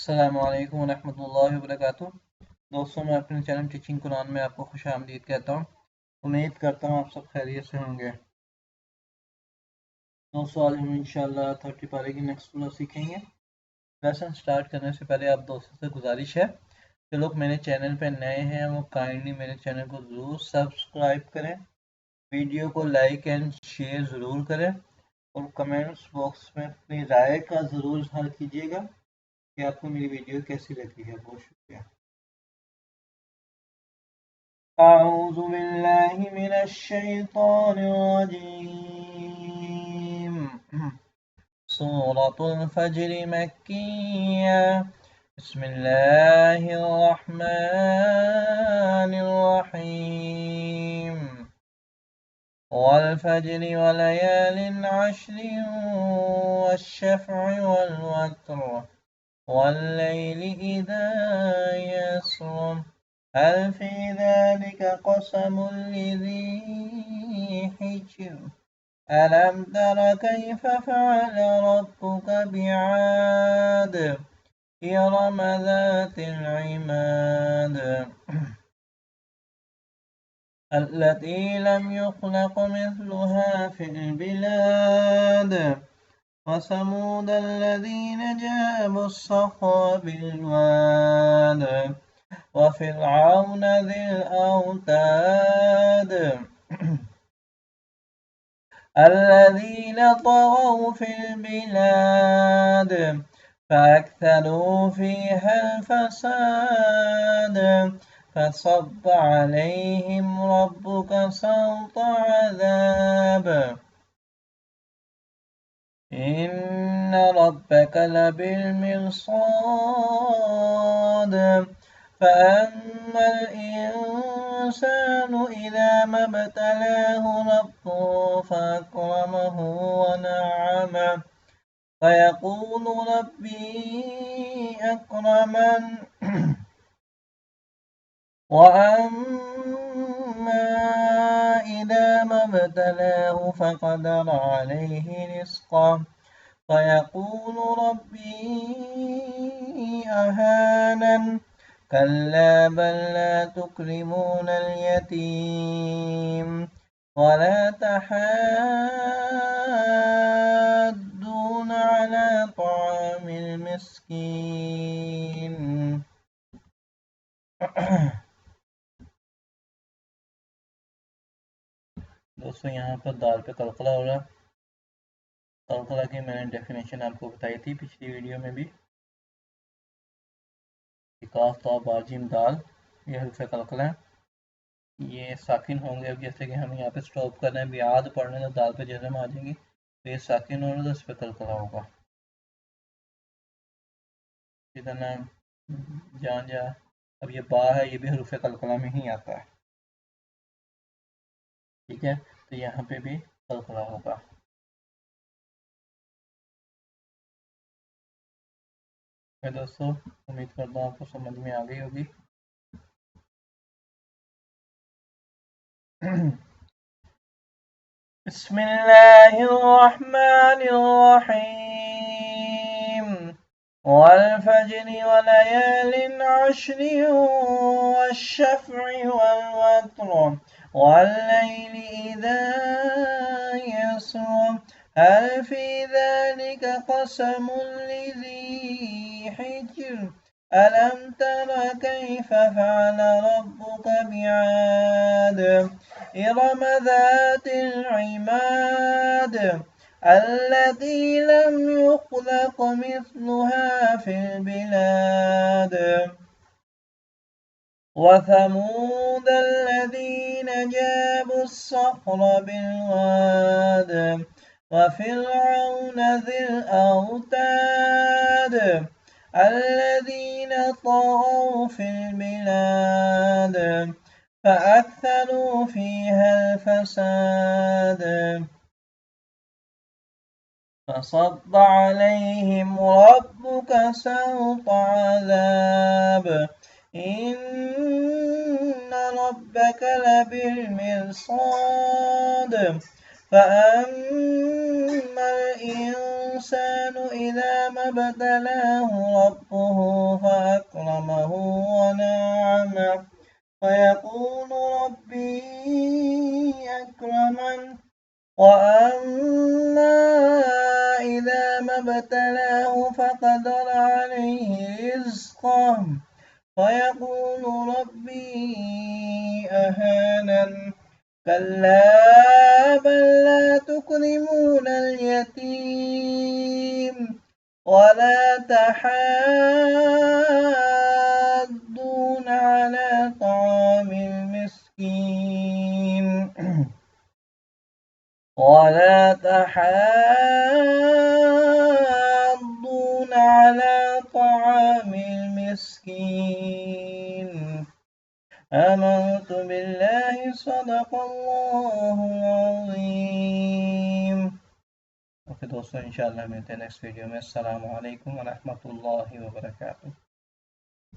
अस्सलामु अलैकुम वरहमतुल्लाहि वबरकातुह। दोस्तों, मैं अपने चैनल टीचिंग कुरान में आपको खुशामदीद कहता हूँ। उम्मीद करता हूँ आप सब खैरियत से होंगे। दोस्तों, आज हम इंशाल्लाह 30 पारे की नेक्स्ट सूरह सीखेंगे। लेसन स्टार्ट करने से पहले आप दोस्तों से गुजारिश है, जो लोग मेरे चैनल पर नए हैं वो काइंडली मेरे चैनल को ज़रूर सब्सक्राइब करें, वीडियो को लाइक एंड शेयर ज़रूर करें और कमेंट्स बॉक्स में अपनी राय का ज़रूर इज़हार कीजिएगा कि आपको मेरी वीडियो कैसी लगी है। बहुत शुक्रिया। أعوذ بالله من الشيطان الرجيم. سورة الفجر مكية. بسم الله الرحمن الرحيم. والفجر وليال عشر والشفع والوتر والليل إذا يسر هل في ذلك قسم لذي حجر ألم تر كيف فعل ربك بعاد إرم ذات العماد التي لم يخلق مثلها في البلاد وثمود الذين جابوا الصخر بالواد وفرعون ذي الأوتاد الذين طغوا في البلاد فأكثروا فيها الفساد فصب عليهم ربك سوط عذاب إن ربك لبالمرصاد فأما الإنسان إذا ما ابتلاه ربه فأكرمه ونعمه فيقول ربي أكرمن وأما إذا ما ابتلاه فقدر عليه رزقه فيقول ربي أهانن كلا بل لا تكرمون اليتيم ولا تحاضون على طعام المسكين दोस्तों, यहाँ पर दाल पे कलकला हो रहा है। कलकला की मैंने डेफिनेशन आपको बताई थी पिछली वीडियो में भी। काफ तो बाजिम दाल, ये हल्फे कलकला है, ये साकिन होंगे। अब जैसे कि हम यहाँ पे स्टॉप कर रहे हैं, बियाद पढ़ने तो दाल पे जज़म आ जाएंगी, तो ये साकिन होगा तो इस पर कलकला होगा। जितना जान जा, अब ये बा है, ये भी हरूफ कलकला में ही आता है। ठीक है, तो यहाँ पे भी कलकला होगा। मैं दोस्तों उम्मीद करता हूँ आपको समझ में आ गई होगी। बिस्मिल्लाहिर्रहमानिर्रहीम। वल्फज्र वलयालिन अश्र वश्शफ़्इ वल्वत्र वल्लैलि इज़ा यस्र हल फ़ी ज़ालिका क़समुन लिज़ी हिज्र ألم تر كيف فعل ربك بعاد إرم ذات العماد التي لم يخلق مثلها في البلاد وثمود الذين جابوا الصخر بالواد وفرعون ذي الأوتاد الذين طغوا في البلاد فأكثروا فيها الفساد فصب عليهم ربك سوط عذاب إن ربك لبالمرصاد فأما الإنسان الإنسان إذا ما ابتلاه ربه فأكرمه ونعمه فيقول ربي أكرمن وأما إذا ما ابتلاه فقدر عليه رزقه فيقول ربي أهانن كلا بل لا تكرمون اليتيم ولا تحاضون على طعام المسكين ولا تحاضون على طعام المسكين آمنت بالله صدق الله العظيم. ओके दोस्तों इंशाल्लाह मिलते हैं नेक्स्ट वीडियो में। अस्सलाम वालेकुम व रहमतुल्लाहि व बरकातुहू।